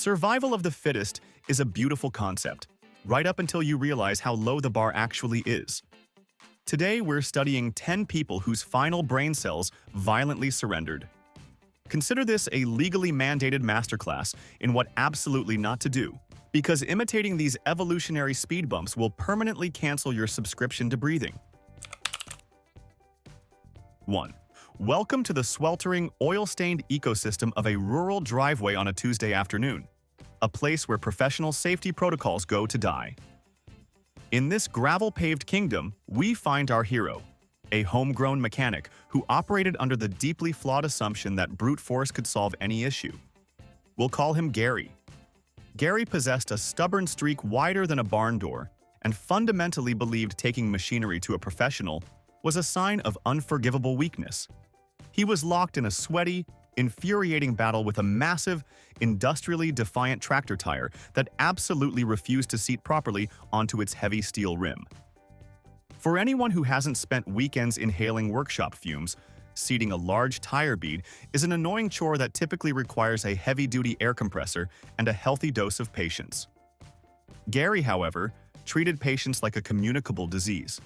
Survival of the fittest is a beautiful concept, right up until you realize how low the bar actually is. Today, we're studying 10 people whose final brain cells violently surrendered. Consider this a legally mandated masterclass in what absolutely not to do, because imitating these evolutionary speed bumps will permanently cancel your subscription to breathing. 1. Welcome to the sweltering, oil-stained ecosystem of a rural driveway on a Tuesday afternoon, a place where professional safety protocols go to die. In this gravel-paved kingdom, we find our hero, a homegrown mechanic who operated under the deeply flawed assumption that brute force could solve any issue. We'll call him Gary. Gary possessed a stubborn streak wider than a barn door and fundamentally believed taking machinery to a professional was a sign of unforgivable weakness. He was locked in a sweaty, infuriating battle with a massive, industrially defiant tractor tire that absolutely refused to seat properly onto its heavy steel rim. For anyone who hasn't spent weekends inhaling workshop fumes, seating a large tire bead is an annoying chore that typically requires a heavy-duty air compressor and a healthy dose of patience. Gary, however, treated patience like a communicable disease.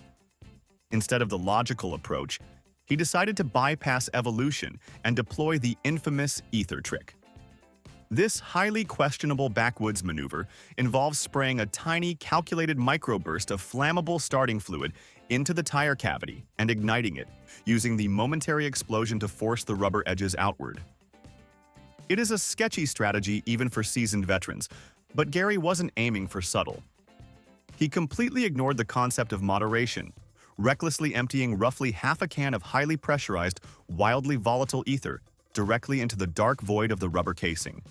Instead of the logical approach, he decided to bypass evolution and deploy the infamous ether trick. This highly questionable backwoods maneuver involves spraying a tiny, calculated microburst of flammable starting fluid into the tire cavity and igniting it, using the momentary explosion to force the rubber edges outward. It is a sketchy strategy even for seasoned veterans, but Gary wasn't aiming for subtle. He completely ignored the concept of moderation, recklessly emptying roughly half a can of highly pressurized, wildly volatile ether directly into the dark void of the rubber casing.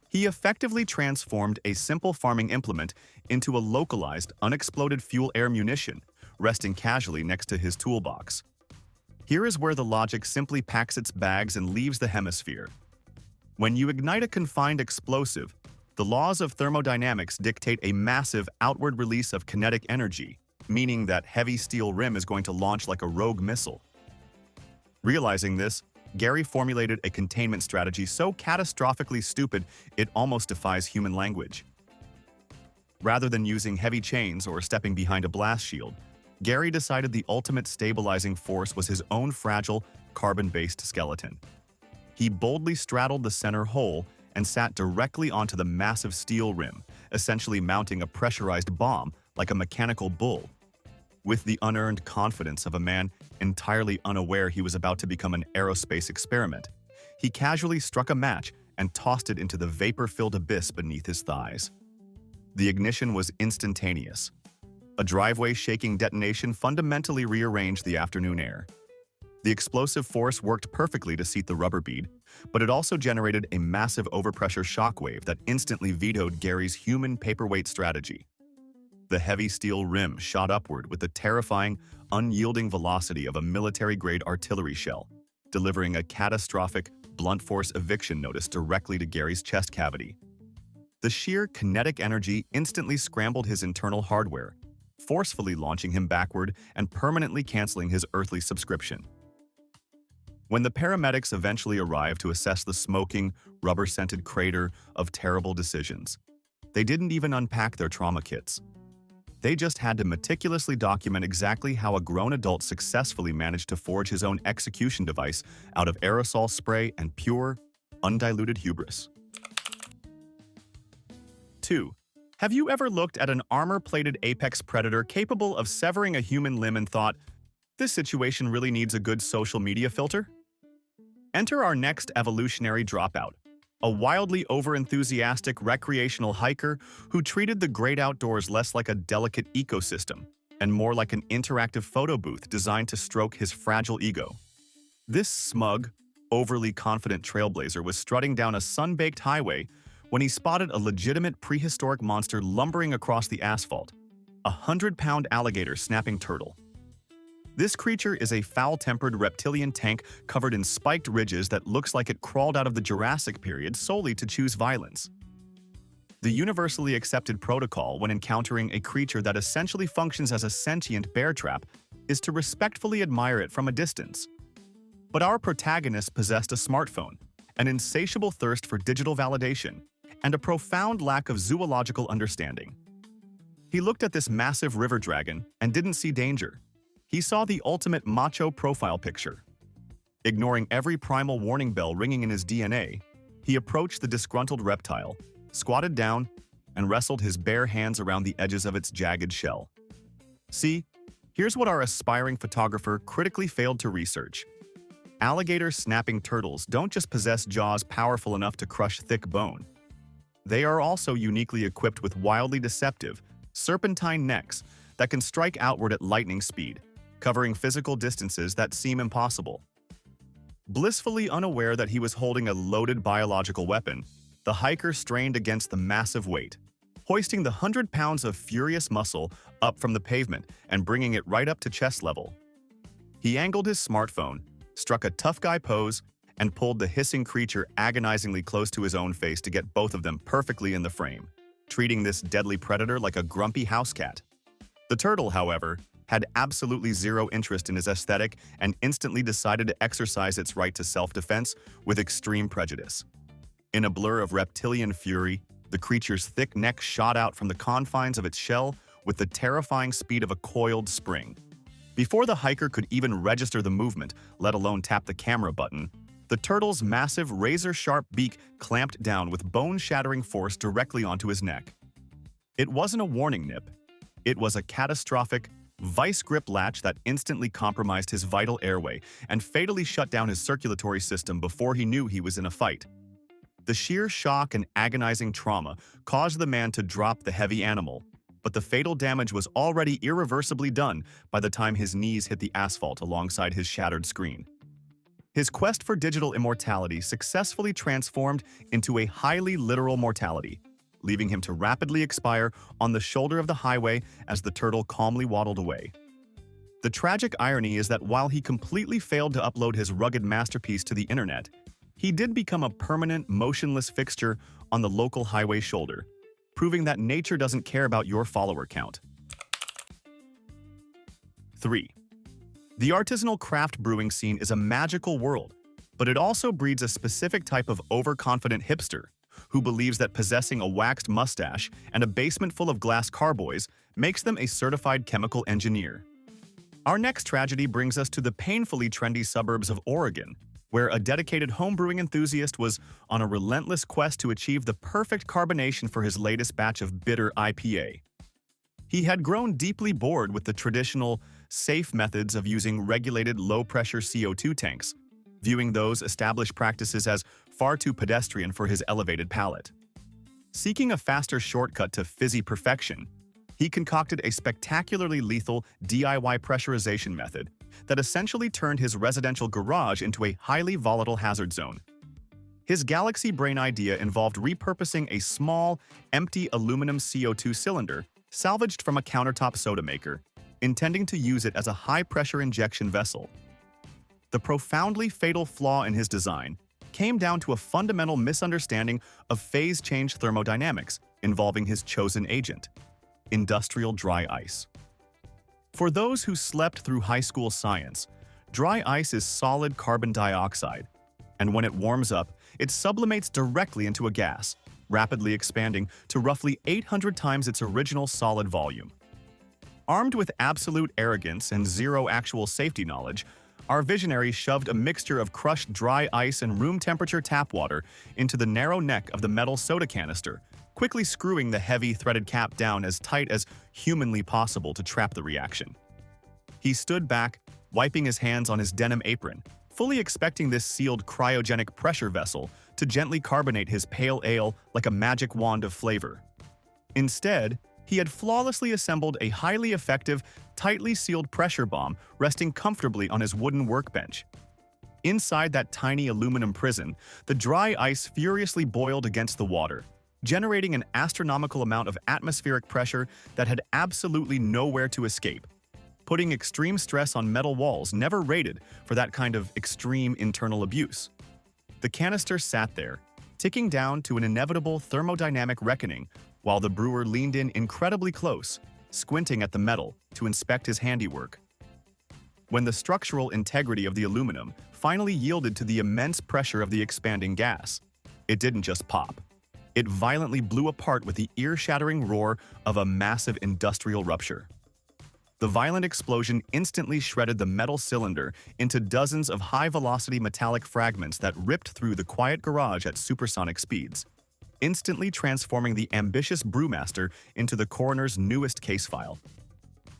He effectively transformed a simple farming implement into a localized, unexploded fuel-air munition, resting casually next to his toolbox. Here is where the logic simply packs its bags and leaves the hemisphere. When you ignite a confined explosive, the laws of thermodynamics dictate a massive outward release of kinetic energy, meaning that heavy steel rim is going to launch like a rogue missile. Realizing this, Gary formulated a containment strategy so catastrophically stupid it almost defies human language. Rather than using heavy chains or stepping behind a blast shield, Gary decided the ultimate stabilizing force was his own fragile, carbon-based skeleton. He boldly straddled the center hole and sat directly onto the massive steel rim, essentially mounting a pressurized bomb like a mechanical bull. With the unearned confidence of a man entirely unaware he was about to become an aerospace experiment, he casually struck a match and tossed it into the vapor-filled abyss beneath his thighs. The ignition was instantaneous. A driveway-shaking detonation fundamentally rearranged the afternoon air. The explosive force worked perfectly to seat the rubber bead, but it also generated a massive overpressure shockwave that instantly vetoed Gary's human paperweight strategy. The heavy steel rim shot upward with the terrifying, unyielding velocity of a military-grade artillery shell, delivering a catastrophic, blunt-force eviction notice directly to Gary's chest cavity. The sheer kinetic energy instantly scrambled his internal hardware, forcefully launching him backward and permanently canceling his earthly subscription. When the paramedics eventually arrived to assess the smoking, rubber-scented crater of terrible decisions, they didn't even unpack their trauma kits. They just had to meticulously document exactly how a grown adult successfully managed to forge his own execution device out of aerosol spray and pure, undiluted hubris. 2. Have you ever looked at an armor-plated apex predator capable of severing a human limb and thought, this situation really needs a good social media filter? Enter our next evolutionary dropout, a wildly overenthusiastic recreational hiker who treated the great outdoors less like a delicate ecosystem and more like an interactive photo booth designed to stroke his fragile ego. This smug, overly confident trailblazer was strutting down a sun-baked highway when he spotted a legitimate prehistoric monster lumbering across the asphalt, a 100-pound alligator snapping turtle. This creature is a foul-tempered reptilian tank covered in spiked ridges that looks like it crawled out of the Jurassic period solely to choose violence. The universally accepted protocol when encountering a creature that essentially functions as a sentient bear trap is to respectfully admire it from a distance. But our protagonist possessed a smartphone, an insatiable thirst for digital validation, and a profound lack of zoological understanding. He looked at this massive river dragon and didn't see danger. He saw the ultimate macho profile picture. Ignoring every primal warning bell ringing in his DNA, he approached the disgruntled reptile, squatted down, and wrestled his bare hands around the edges of its jagged shell. See, here's what our aspiring photographer critically failed to research. Alligator snapping turtles don't just possess jaws powerful enough to crush thick bone. They are also uniquely equipped with wildly deceptive, serpentine necks that can strike outward at lightning speed, covering physical distances that seem impossible. Blissfully unaware that he was holding a loaded biological weapon, the hiker strained against the massive weight, hoisting the 100 pounds of furious muscle up from the pavement and bringing it right up to chest level. He angled his smartphone, struck a tough guy pose, and pulled the hissing creature agonizingly close to his own face to get both of them perfectly in the frame, treating this deadly predator like a grumpy house cat. The turtle, however, had absolutely zero interest in his aesthetic and instantly decided to exercise its right to self-defense with extreme prejudice. In a blur of reptilian fury, the creature's thick neck shot out from the confines of its shell with the terrifying speed of a coiled spring. Before the hiker could even register the movement, let alone tap the camera button, the turtle's massive, razor-sharp beak clamped down with bone-shattering force directly onto his neck. It wasn't a warning nip. It was a catastrophic, vice-grip latch that instantly compromised his vital airway and fatally shut down his circulatory system before he knew he was in a fight. The sheer shock and agonizing trauma caused the man to drop the heavy animal, but the fatal damage was already irreversibly done by the time his knees hit the asphalt alongside his shattered screen. His quest for digital immortality successfully transformed into a highly literal mortality, leaving him to rapidly expire on the shoulder of the highway as the turtle calmly waddled away. The tragic irony is that while he completely failed to upload his rugged masterpiece to the internet, he did become a permanent, motionless fixture on the local highway shoulder, proving that nature doesn't care about your follower count. 3. The artisanal craft brewing scene is a magical world, but it also breeds a specific type of overconfident hipster who believes that possessing a waxed mustache and a basement full of glass carboys makes them a certified chemical engineer. Our next tragedy brings us to the painfully trendy suburbs of Oregon, where a dedicated homebrewing enthusiast was on a relentless quest to achieve the perfect carbonation for his latest batch of bitter IPA. He had grown deeply bored with the traditional, safe methods of using regulated low-pressure CO2 tanks, viewing those established practices as far too pedestrian for his elevated palate. Seeking a faster shortcut to fizzy perfection, he concocted a spectacularly lethal DIY pressurization method that essentially turned his residential garage into a highly volatile hazard zone. His galaxy brain idea involved repurposing a small, empty aluminum CO2 cylinder salvaged from a countertop soda maker, intending to use it as a high-pressure injection vessel. The profoundly fatal flaw in his design came down to a fundamental misunderstanding of phase change thermodynamics involving his chosen agent, industrial dry ice. For those who slept through high school science, dry ice is solid carbon dioxide, and when it warms up, it sublimates directly into a gas, rapidly expanding to roughly 800 times its original solid volume. Armed with absolute arrogance and zero actual safety knowledge, our visionary shoved a mixture of crushed dry ice and room-temperature tap water into the narrow neck of the metal soda canister, quickly screwing the heavy, threaded cap down as tight as humanly possible to trap the reaction. He stood back, wiping his hands on his denim apron, fully expecting this sealed cryogenic pressure vessel to gently carbonate his pale ale like a magic wand of flavor. Instead, he had flawlessly assembled a highly effective, tightly sealed pressure bomb resting comfortably on his wooden workbench. Inside that tiny aluminum prison, the dry ice furiously boiled against the water, generating an astronomical amount of atmospheric pressure that had absolutely nowhere to escape, putting extreme stress on metal walls never rated for that kind of extreme internal abuse. The canister sat there, ticking down to an inevitable thermodynamic reckoning while the brewer leaned in incredibly close, squinting at the metal to inspect his handiwork. When the structural integrity of the aluminum finally yielded to the immense pressure of the expanding gas, it didn't just pop. It violently blew apart with the ear-shattering roar of a massive industrial rupture. The violent explosion instantly shredded the metal cylinder into dozens of high-velocity metallic fragments that ripped through the quiet garage at supersonic speeds, instantly transforming the ambitious brewmaster into the coroner's newest case file.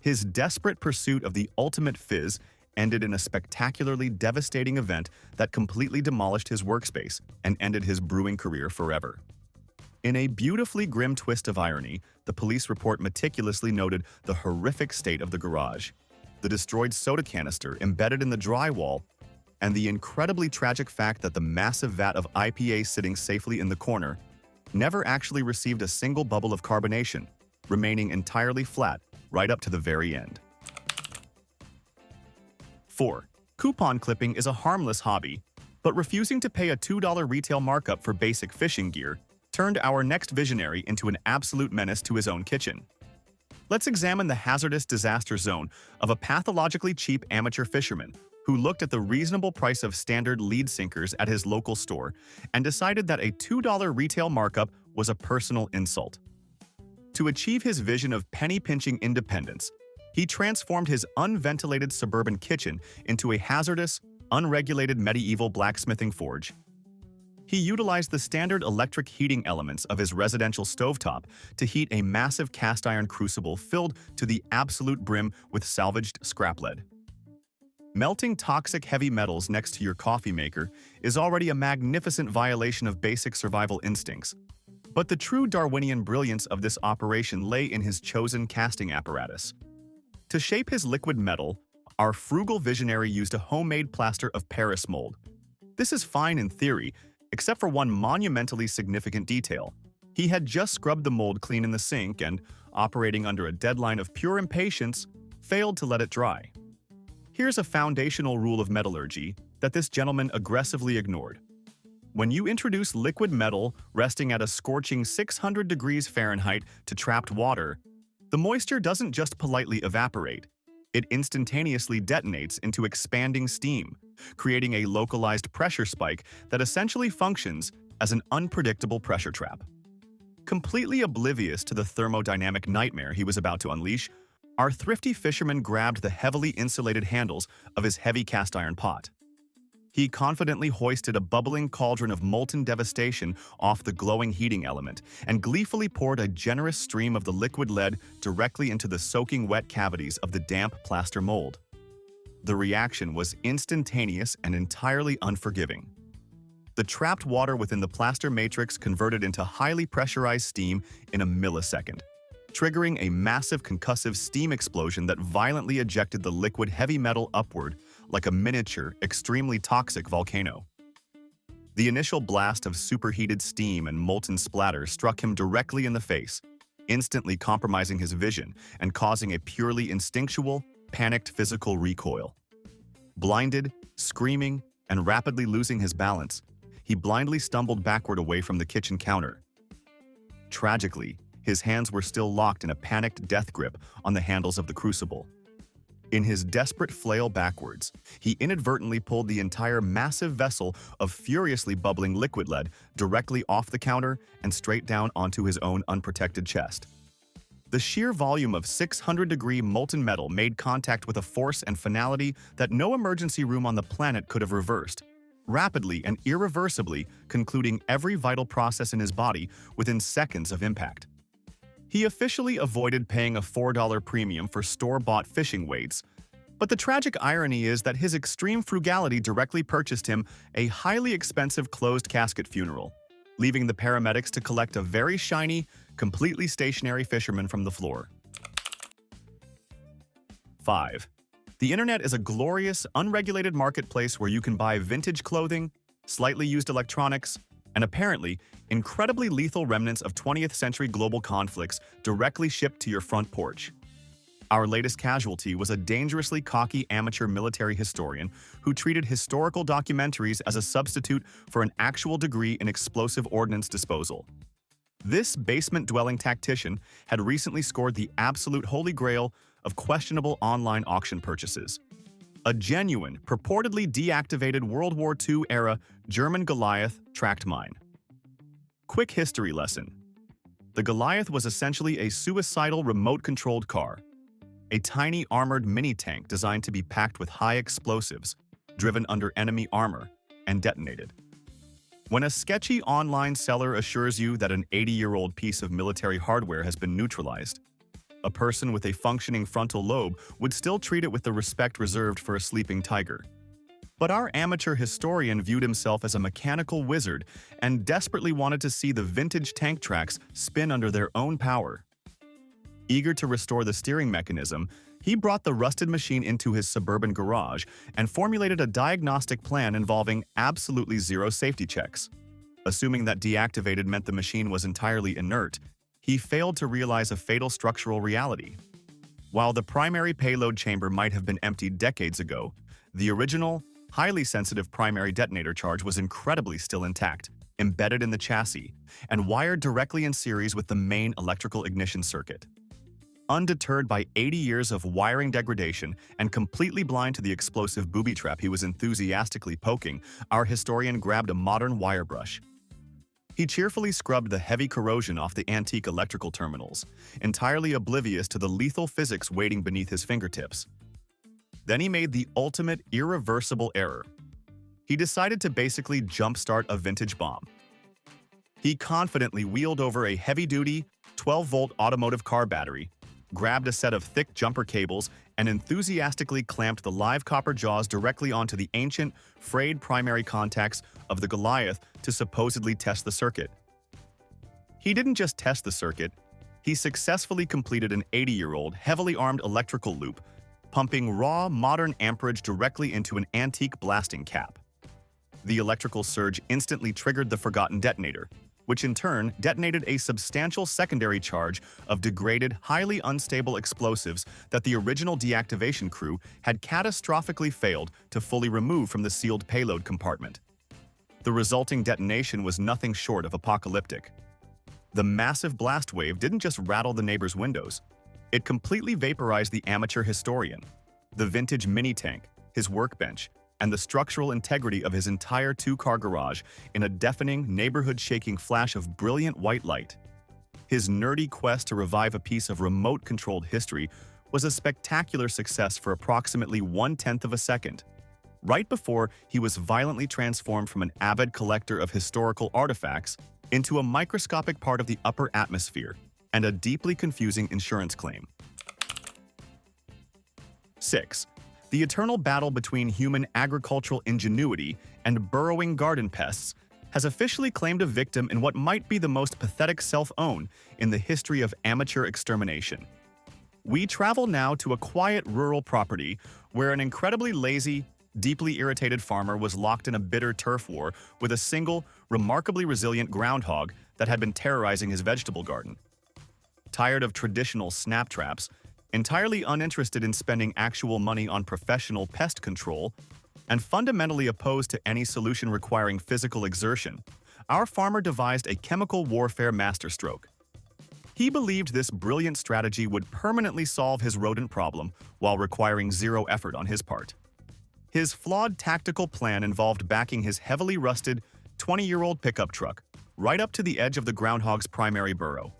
His desperate pursuit of the ultimate fizz ended in a spectacularly devastating event that completely demolished his workspace and ended his brewing career forever. In a beautifully grim twist of irony, the police report meticulously noted the horrific state of the garage, the destroyed soda canister embedded in the drywall, and the incredibly tragic fact that the massive vat of IPA sitting safely in the corner never actually received a single bubble of carbonation, remaining entirely flat right up to the very end. 4. Coupon clipping is a harmless hobby, but refusing to pay a $2 retail markup for basic fishing gear turned our next visionary into an absolute menace to his own kitchen. Let's examine the hazardous disaster zone of a pathologically cheap amateur fisherman who looked at the reasonable price of standard lead sinkers at his local store and decided that a $2 retail markup was a personal insult. To achieve his vision of penny-pinching independence, he transformed his unventilated suburban kitchen into a hazardous, unregulated medieval blacksmithing forge. He utilized the standard electric heating elements of his residential stovetop to heat a massive cast-iron crucible filled to the absolute brim with salvaged scrap lead. Melting toxic heavy metals next to your coffee maker is already a magnificent violation of basic survival instincts, but the true Darwinian brilliance of this operation lay in his chosen casting apparatus. To shape his liquid metal, our frugal visionary used a homemade plaster of Paris mold. This is fine in theory, except for one monumentally significant detail. He had just scrubbed the mold clean in the sink and, operating under a deadline of pure impatience, failed to let it dry. Here's a foundational rule of metallurgy that this gentleman aggressively ignored. When you introduce liquid metal resting at a scorching 600 degrees Fahrenheit to trapped water, the moisture doesn't just politely evaporate. It instantaneously detonates into expanding steam, creating a localized pressure spike that essentially functions as an unpredictable pressure trap. Completely oblivious to the thermodynamic nightmare he was about to unleash, our thrifty fisherman grabbed the heavily insulated handles of his heavy cast-iron pot. He confidently hoisted a bubbling cauldron of molten devastation off the glowing heating element and gleefully poured a generous stream of the liquid lead directly into the soaking wet cavities of the damp plaster mold. The reaction was instantaneous and entirely unforgiving. The trapped water within the plaster matrix converted into highly pressurized steam in a millisecond, triggering a massive concussive steam explosion that violently ejected the liquid heavy metal upward like a miniature, extremely toxic volcano. The initial blast of superheated steam and molten splatter struck him directly in the face, instantly compromising his vision and causing a purely instinctual, panicked physical recoil. Blinded, screaming, and rapidly losing his balance, he blindly stumbled backward away from the kitchen counter. Tragically, his hands were still locked in a panicked death grip on the handles of the crucible. In his desperate flail backwards, he inadvertently pulled the entire massive vessel of furiously bubbling liquid lead directly off the counter and straight down onto his own unprotected chest. The sheer volume of 600-degree molten metal made contact with a force and finality that no emergency room on the planet could have reversed, rapidly and irreversibly concluding every vital process in his body within seconds of impact. He officially avoided paying a $4 premium for store-bought fishing weights, but the tragic irony is that his extreme frugality directly purchased him a highly expensive closed-casket funeral, leaving the paramedics to collect a very shiny, completely stationary fisherman from the floor. 5. The internet is a glorious, unregulated marketplace where you can buy vintage clothing, slightly used electronics, and apparently incredibly lethal remnants of 20th century global conflicts directly shipped to your front porch. Our latest casualty was a dangerously cocky amateur military historian who treated historical documentaries as a substitute for an actual degree in explosive ordnance disposal. This basement-dwelling tactician had recently scored the absolute holy grail of questionable online auction purchases: a genuine, purportedly deactivated World War II-era German Goliath tracked mine. Quick history lesson. The Goliath was essentially a suicidal remote-controlled car, a tiny armored mini-tank designed to be packed with high explosives, driven under enemy armor, and detonated. When a sketchy online seller assures you that an 80-year-old piece of military hardware has been neutralized, a person with a functioning frontal lobe would still treat it with the respect reserved for a sleeping tiger. But our amateur historian viewed himself as a mechanical wizard and desperately wanted to see the vintage tank tracks spin under their own power. Eager to restore the steering mechanism, he brought the rusted machine into his suburban garage and formulated a diagnostic plan involving absolutely zero safety checks. Assuming that deactivated meant the machine was entirely inert, he failed to realize a fatal structural reality. While the primary payload chamber might have been emptied decades ago, the original, highly sensitive primary detonator charge was incredibly still intact, embedded in the chassis, and wired directly in series with the main electrical ignition circuit. Undeterred by 80 years of wiring degradation and completely blind to the explosive booby trap he was enthusiastically poking, our historian grabbed a modern wire brush. He cheerfully scrubbed the heavy corrosion off the antique electrical terminals, entirely oblivious to the lethal physics waiting beneath his fingertips. Then he made the ultimate irreversible error. He decided to basically jumpstart a vintage bomb. He confidently wheeled over a heavy-duty, 12-volt automotive car battery, grabbed a set of thick jumper cables, and enthusiastically clamped the live copper jaws directly onto the ancient, frayed primary contacts of the Goliath to supposedly test the circuit. He didn't just test the circuit, he successfully completed an 80-year-old, heavily armed electrical loop, pumping raw, modern amperage directly into an antique blasting cap. The electrical surge instantly triggered the forgotten detonator, which in turn detonated a substantial secondary charge of degraded, highly unstable explosives that the original deactivation crew had catastrophically failed to fully remove from the sealed payload compartment. The resulting detonation was nothing short of apocalyptic. The massive blast wave didn't just rattle the neighbor's windows. It completely vaporized the amateur historian, the vintage mini-tank, his workbench, and the structural integrity of his entire two-car garage in a deafening, neighborhood-shaking flash of brilliant white light. His nerdy quest to revive a piece of remote-controlled history was a spectacular success for approximately 1/10 of a second. Right before he was violently transformed from an avid collector of historical artifacts into a microscopic part of the upper atmosphere and a deeply confusing insurance claim. 6. The eternal battle between human agricultural ingenuity and burrowing garden pests has officially claimed a victim in what might be the most pathetic self-own in the history of amateur extermination. We travel now to a quiet rural property where an incredibly lazy, deeply irritated farmer was locked in a bitter turf war with a single, remarkably resilient groundhog that had been terrorizing his vegetable garden. Tired of traditional snap traps, entirely uninterested in spending actual money on professional pest control, and fundamentally opposed to any solution requiring physical exertion, our farmer devised a chemical warfare masterstroke. He believed this brilliant strategy would permanently solve his rodent problem while requiring zero effort on his part. His flawed tactical plan involved backing his heavily rusted, 20-year-old pickup truck right up to the edge of the groundhog's primary burrow.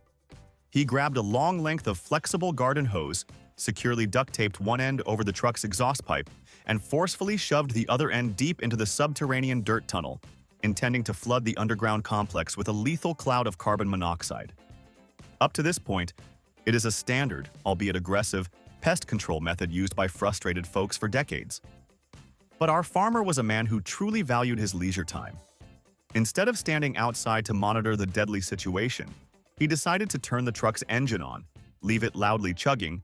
He grabbed a long length of flexible garden hose, securely duct-taped one end over the truck's exhaust pipe, and forcefully shoved the other end deep into the subterranean dirt tunnel, intending to flood the underground complex with a lethal cloud of carbon monoxide. Up to this point, it is a standard, albeit aggressive, pest control method used by frustrated folks for decades. But our farmer was a man who truly valued his leisure time. Instead of standing outside to monitor the deadly situation, he decided to turn the truck's engine on, leave it loudly chugging,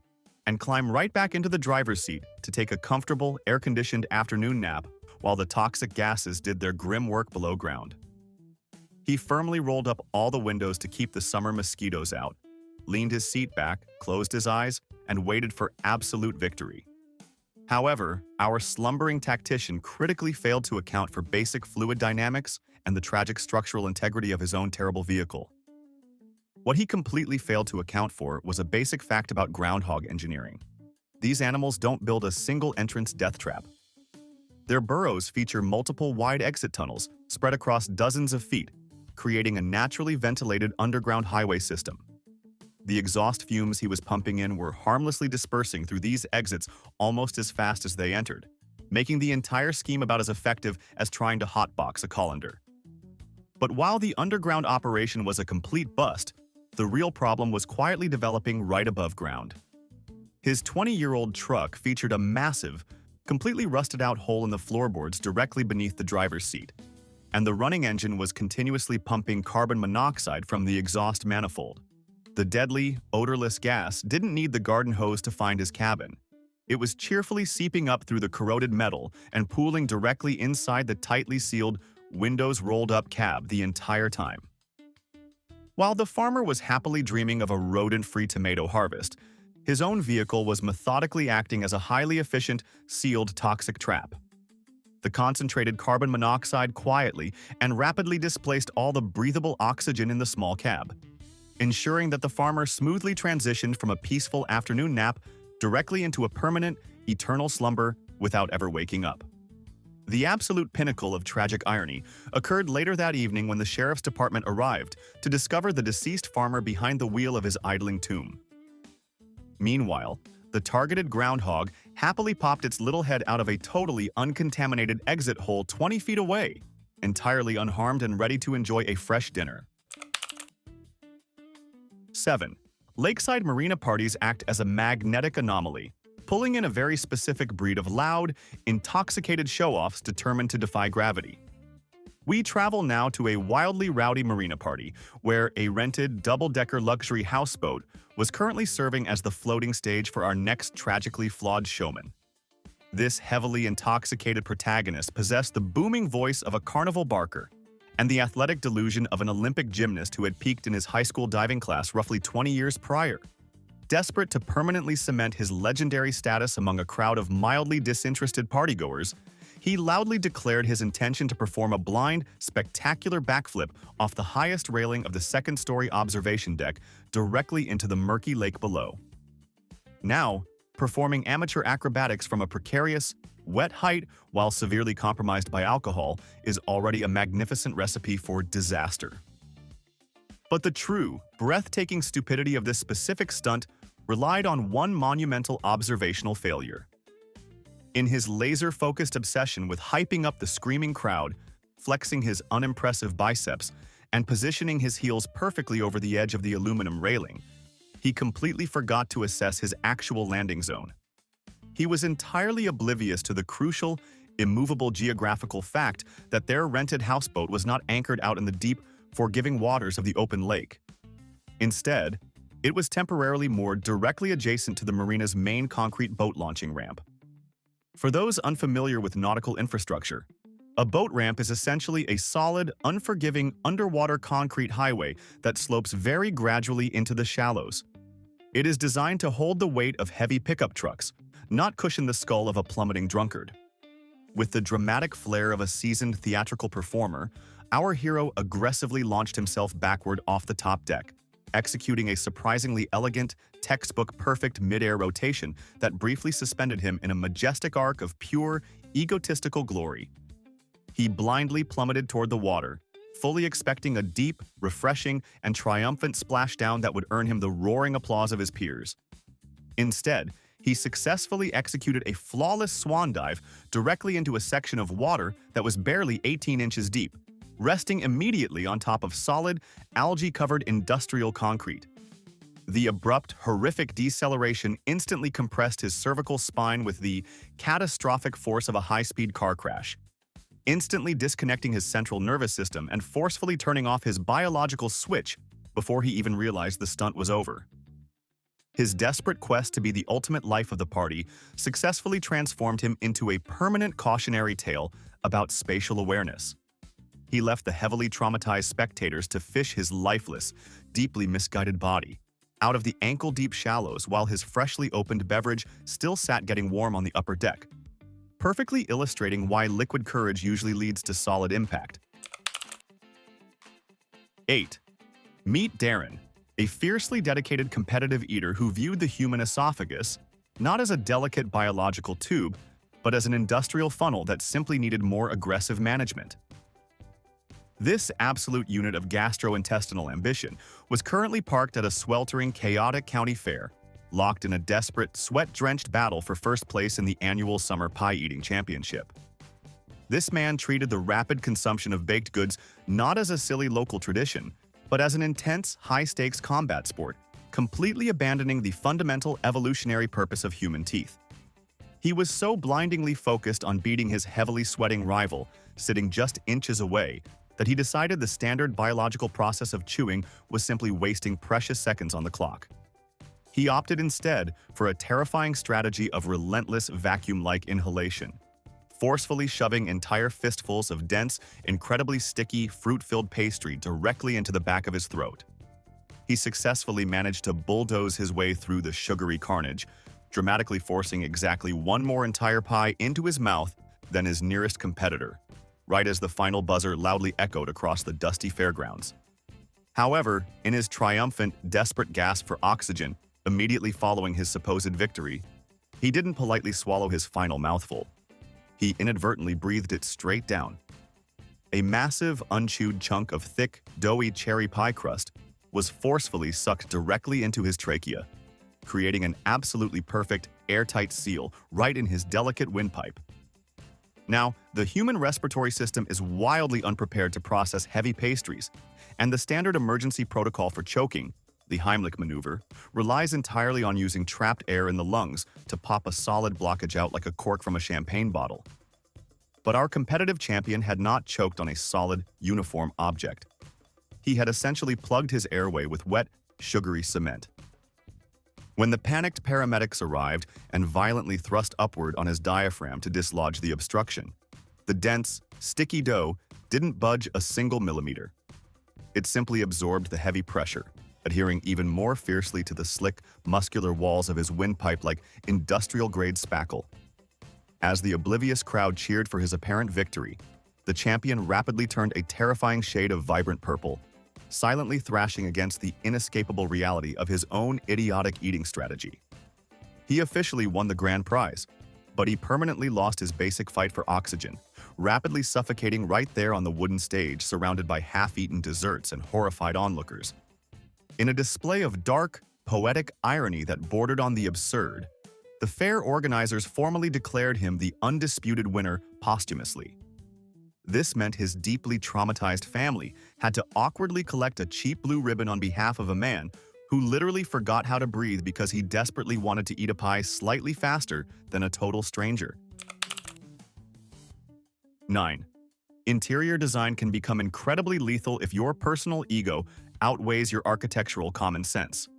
and climb right back into the driver's seat to take a comfortable, air-conditioned afternoon nap while the toxic gases did their grim work below ground. He firmly rolled up all the windows to keep the summer mosquitoes out, leaned his seat back, closed his eyes, and waited for absolute victory. However, our slumbering tactician critically failed to account for basic fluid dynamics and the tragic structural integrity of his own terrible vehicle. What he completely failed to account for was a basic fact about groundhog engineering. These animals don't build a single entrance death trap. Their burrows feature multiple wide exit tunnels spread across dozens of feet, creating a naturally ventilated underground highway system. The exhaust fumes he was pumping in were harmlessly dispersing through these exits almost as fast as they entered, making the entire scheme about as effective as trying to hotbox a colander. But while the underground operation was a complete bust, the real problem was quietly developing right above ground. His 20-year-old truck featured a massive, completely rusted-out hole in the floorboards directly beneath the driver's seat, and the running engine was continuously pumping carbon monoxide from the exhaust manifold. The deadly, odorless gas didn't need the garden hose to find his cabin. It was cheerfully seeping up through the corroded metal and pooling directly inside the tightly sealed, windows-rolled-up cab the entire time. While the farmer was happily dreaming of a rodent-free tomato harvest, his own vehicle was methodically acting as a highly efficient, sealed toxic trap. The concentrated carbon monoxide quietly and rapidly displaced all the breathable oxygen in the small cab, ensuring that the farmer smoothly transitioned from a peaceful afternoon nap directly into a permanent, eternal slumber without ever waking up. The absolute pinnacle of tragic irony occurred later that evening when the sheriff's department arrived to discover the deceased farmer behind the wheel of his idling tomb. Meanwhile, the targeted groundhog happily popped its little head out of a totally uncontaminated exit hole 20 feet away, entirely unharmed and ready to enjoy a fresh dinner. 7. Lakeside marina parties act as a magnetic anomaly, pulling in a very specific breed of loud, intoxicated show-offs determined to defy gravity. We travel now to a wildly rowdy marina party, where a rented double-decker luxury houseboat was currently serving as the floating stage for our next tragically flawed showman. This heavily intoxicated protagonist possessed the booming voice of a carnival barker and the athletic delusion of an Olympic gymnast who had peaked in his high school diving class roughly 20 years prior. Desperate to permanently cement his legendary status among a crowd of mildly disinterested partygoers, he loudly declared his intention to perform a blind, spectacular backflip off the highest railing of the second-story observation deck directly into the murky lake below. Now, performing amateur acrobatics from a precarious, wet height while severely compromised by alcohol is already a magnificent recipe for disaster. But the true, breathtaking stupidity of this specific stunt relied on one monumental observational failure. In his laser-focused obsession with hyping up the screaming crowd, flexing his unimpressive biceps, and positioning his heels perfectly over the edge of the aluminum railing, he completely forgot to assess his actual landing zone. He was entirely oblivious to the crucial, immovable geographical fact that their rented houseboat was not anchored out in the deep, forgiving waters of the open lake. Instead, it was temporarily moored directly adjacent to the marina's main concrete boat launching ramp. For those unfamiliar with nautical infrastructure, a boat ramp is essentially a solid, unforgiving underwater concrete highway that slopes very gradually into the shallows. It is designed to hold the weight of heavy pickup trucks, not cushion the skull of a plummeting drunkard. With the dramatic flair of a seasoned theatrical performer, our hero aggressively launched himself backward off the top deck, executing a surprisingly elegant, textbook-perfect mid-air rotation that briefly suspended him in a majestic arc of pure, egotistical glory. He blindly plummeted toward the water, fully expecting a deep, refreshing, and triumphant splashdown that would earn him the roaring applause of his peers. Instead, he successfully executed a flawless swan dive directly into a section of water that was barely 18 inches deep, resting immediately on top of solid, algae-covered industrial concrete. The abrupt, horrific deceleration instantly compressed his cervical spine with the catastrophic force of a high-speed car crash, instantly disconnecting his central nervous system and forcefully turning off his biological switch before he even realized the stunt was over. His desperate quest to be the ultimate life of the party successfully transformed him into a permanent cautionary tale about spatial awareness. He left the heavily traumatized spectators to fish his lifeless, deeply misguided body out of the ankle-deep shallows while his freshly opened beverage still sat getting warm on the upper deck, perfectly illustrating why liquid courage usually leads to solid impact. 8. Meet Darren, a fiercely dedicated competitive eater who viewed the human esophagus not as a delicate biological tube, but as an industrial funnel that simply needed more aggressive management. This absolute unit of gastrointestinal ambition was currently parked at a sweltering, chaotic county fair, locked in a desperate, sweat-drenched battle for first place in the annual Summer Pie-Eating Championship. This man treated the rapid consumption of baked goods not as a silly local tradition, but as an intense, high-stakes combat sport, completely abandoning the fundamental evolutionary purpose of human teeth. He was so blindingly focused on beating his heavily sweating rival, sitting just inches away, that he decided the standard biological process of chewing was simply wasting precious seconds on the clock. He opted instead for a terrifying strategy of relentless vacuum-like inhalation, forcefully shoving entire fistfuls of dense, incredibly sticky, fruit-filled pastry directly into the back of his throat. He successfully managed to bulldoze his way through the sugary carnage, dramatically forcing exactly one more entire pie into his mouth than his nearest competitor, right as the final buzzer loudly echoed across the dusty fairgrounds. However, in his triumphant, desperate gasp for oxygen immediately following his supposed victory, he didn't politely swallow his final mouthful. He inadvertently breathed it straight down. A massive, unchewed chunk of thick, doughy cherry pie crust was forcefully sucked directly into his trachea, creating an absolutely perfect, airtight seal right in his delicate windpipe. Now, the human respiratory system is wildly unprepared to process heavy pastries, and the standard emergency protocol for choking, the Heimlich maneuver, relies entirely on using trapped air in the lungs to pop a solid blockage out like a cork from a champagne bottle. But our competitive champion had not choked on a solid, uniform object. He had essentially plugged his airway with wet, sugary cement. When the panicked paramedics arrived and violently thrust upward on his diaphragm to dislodge the obstruction, the dense, sticky dough didn't budge a single millimeter. It simply absorbed the heavy pressure, adhering even more fiercely to the slick, muscular walls of his windpipe like industrial-grade spackle. As the oblivious crowd cheered for his apparent victory, the champion rapidly turned a terrifying shade of vibrant purple, silently thrashing against the inescapable reality of his own idiotic eating strategy. He officially won the grand prize, but he permanently lost his basic fight for oxygen, rapidly suffocating right there on the wooden stage surrounded by half-eaten desserts and horrified onlookers. In a display of dark, poetic irony that bordered on the absurd, the fair organizers formally declared him the undisputed winner posthumously. This meant his deeply traumatized family had to awkwardly collect a cheap blue ribbon on behalf of a man who literally forgot how to breathe because he desperately wanted to eat a pie slightly faster than a total stranger. 9. Interior design can become incredibly lethal if your personal ego outweighs your architectural common sense.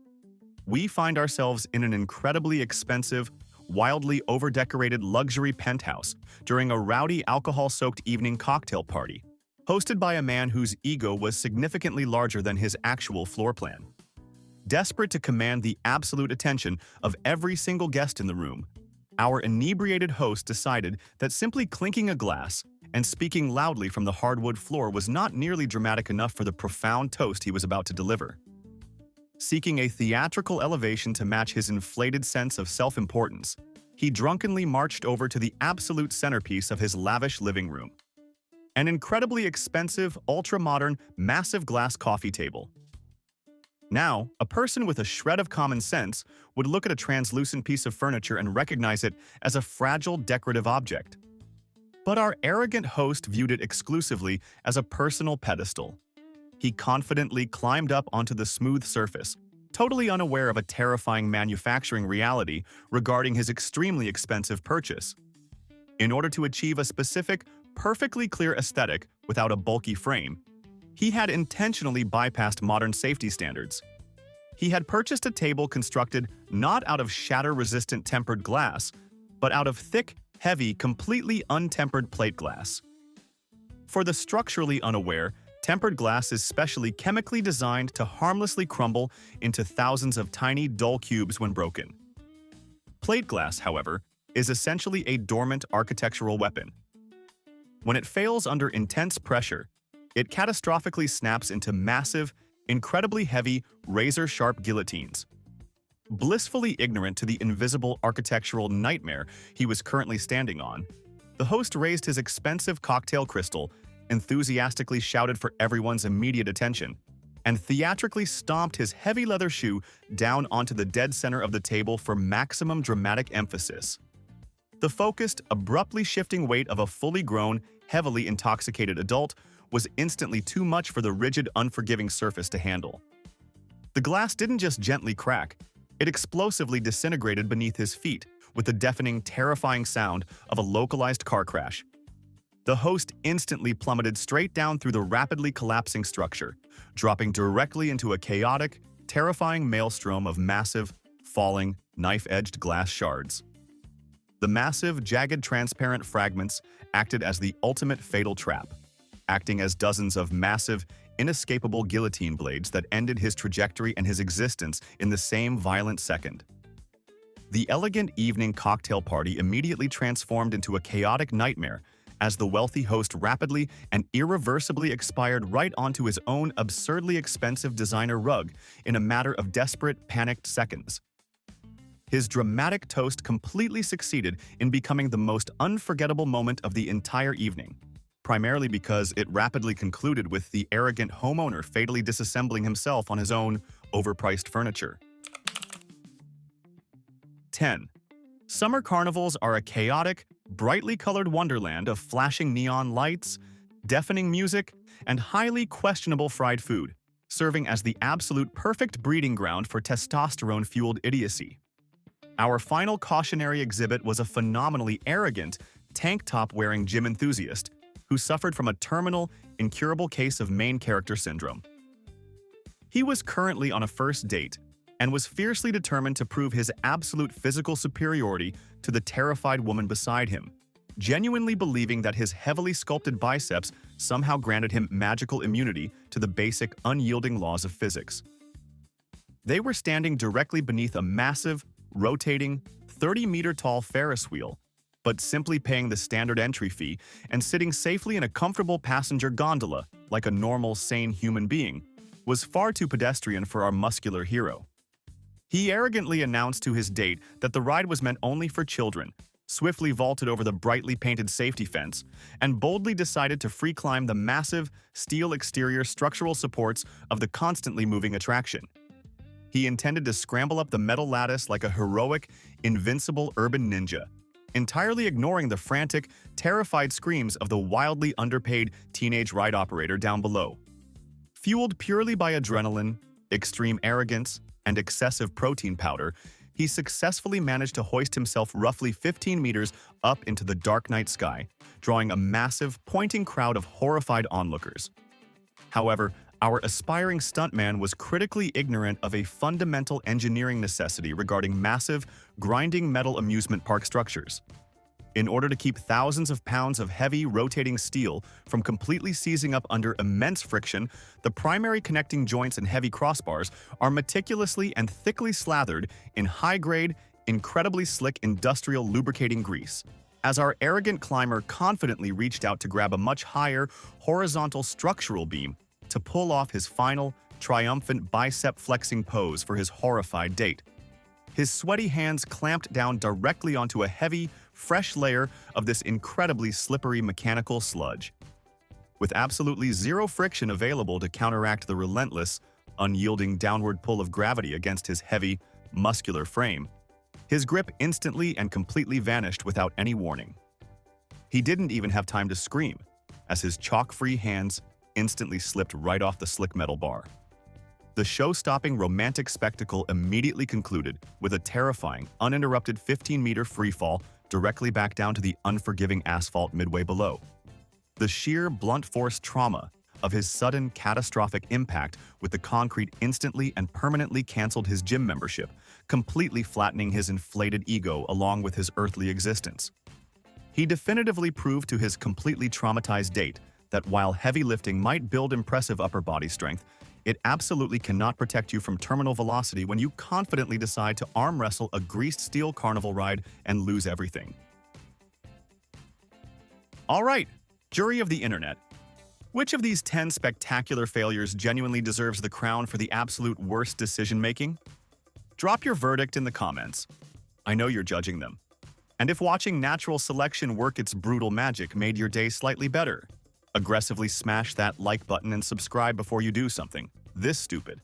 We find ourselves in an incredibly expensive, wildly over-decorated luxury penthouse during a rowdy alcohol-soaked evening cocktail party, hosted by a man whose ego was significantly larger than his actual floor plan. Desperate to command the absolute attention of every single guest in the room, our inebriated host decided that simply clinking a glass and speaking loudly from the hardwood floor was not nearly dramatic enough for the profound toast he was about to deliver. Seeking a theatrical elevation to match his inflated sense of self-importance, he drunkenly marched over to the absolute centerpiece of his lavish living room. An incredibly expensive, ultra-modern, massive glass coffee table. Now, a person with a shred of common sense would look at a translucent piece of furniture and recognize it as a fragile, decorative object. But our arrogant host viewed it exclusively as a personal pedestal. He confidently climbed up onto the smooth surface, totally unaware of a terrifying manufacturing reality regarding his extremely expensive purchase. In order to achieve a specific, perfectly clear aesthetic without a bulky frame, he had intentionally bypassed modern safety standards. He had purchased a table constructed not out of shatter-resistant tempered glass, but out of thick, heavy, completely untempered plate glass. For the structurally unaware, tempered glass is specially chemically designed to harmlessly crumble into thousands of tiny, dull cubes when broken. Plate glass, however, is essentially a dormant architectural weapon. When it fails under intense pressure, it catastrophically snaps into massive, incredibly heavy, razor-sharp guillotines. Blissfully ignorant to the invisible architectural nightmare he was currently standing on, the host raised his expensive cocktail crystal enthusiastically shouted for everyone's immediate attention, and theatrically stomped his heavy leather shoe down onto the dead center of the table for maximum dramatic emphasis. The focused, abruptly shifting weight of a fully grown, heavily intoxicated adult was instantly too much for the rigid, unforgiving surface to handle. The glass didn't just gently crack, it explosively disintegrated beneath his feet with the deafening, terrifying sound of a localized car crash. The host instantly plummeted straight down through the rapidly collapsing structure, dropping directly into a chaotic, terrifying maelstrom of massive, falling, knife-edged glass shards. The massive, jagged, transparent fragments acted as the ultimate fatal trap, acting as dozens of massive, inescapable guillotine blades that ended his trajectory and his existence in the same violent second. The elegant evening cocktail party immediately transformed into a chaotic nightmare as the wealthy host rapidly and irreversibly expired right onto his own absurdly expensive designer rug in a matter of desperate, panicked seconds. His dramatic toast completely succeeded in becoming the most unforgettable moment of the entire evening, primarily because it rapidly concluded with the arrogant homeowner fatally disassembling himself on his own overpriced furniture. 10. Summer carnivals are a chaotic, brightly colored wonderland of flashing neon lights, deafening music, and highly questionable fried food, serving as the absolute perfect breeding ground for testosterone-fueled idiocy. Our final cautionary exhibit was a phenomenally arrogant, tank-top-wearing gym enthusiast who suffered from a terminal, incurable case of main character syndrome. He was currently on a first date and was fiercely determined to prove his absolute physical superiority to the terrified woman beside him, genuinely believing that his heavily sculpted biceps somehow granted him magical immunity to the basic, unyielding laws of physics. They were standing directly beneath a massive, rotating, 30-meter-tall Ferris wheel, but simply paying the standard entry fee and sitting safely in a comfortable passenger gondola like a normal, sane human being was far too pedestrian for our muscular hero. He arrogantly announced to his date that the ride was meant only for children, swiftly vaulted over the brightly painted safety fence, and boldly decided to free climb the massive, steel exterior structural supports of the constantly moving attraction. He intended to scramble up the metal lattice like a heroic, invincible urban ninja, entirely ignoring the frantic, terrified screams of the wildly underpaid teenage ride operator down below. Fueled purely by adrenaline, extreme arrogance, and excessive protein powder, he successfully managed to hoist himself roughly 15 meters up into the dark night sky, drawing a massive, pointing crowd of horrified onlookers. However, our aspiring stuntman was critically ignorant of a fundamental engineering necessity regarding massive, grinding metal amusement park structures. In order to keep thousands of pounds of heavy, rotating steel from completely seizing up under immense friction, the primary connecting joints and heavy crossbars are meticulously and thickly slathered in high-grade, incredibly slick industrial lubricating grease. As our arrogant climber confidently reached out to grab a much higher, horizontal structural beam to pull off his final, triumphant bicep-flexing pose for his horrified date. His sweaty hands clamped down directly onto a heavy, fresh layer of this incredibly slippery mechanical sludge. With absolutely zero friction available to counteract the relentless, unyielding downward pull of gravity against his heavy, muscular frame, his grip instantly and completely vanished without any warning. He didn't even have time to scream, as his chalk-free hands instantly slipped right off the slick metal bar. The show-stopping romantic spectacle immediately concluded with a terrifying, uninterrupted 15-meter freefall directly back down to the unforgiving asphalt midway below. The sheer, blunt force trauma of his sudden, catastrophic impact with the concrete instantly and permanently canceled his gym membership, completely flattening his inflated ego along with his earthly existence. He definitively proved to his completely traumatized date that while heavy lifting might build impressive upper body strength, it absolutely cannot protect you from terminal velocity when you confidently decide to arm wrestle a greased steel carnival ride and lose everything. All right, jury of the internet. Which of these 10 spectacular failures genuinely deserves the crown for the absolute worst decision-making? Drop your verdict in the comments. I know you're judging them. And if watching natural selection work its brutal magic made your day slightly better, Aggressively smash that like button and subscribe before you do something this stupid.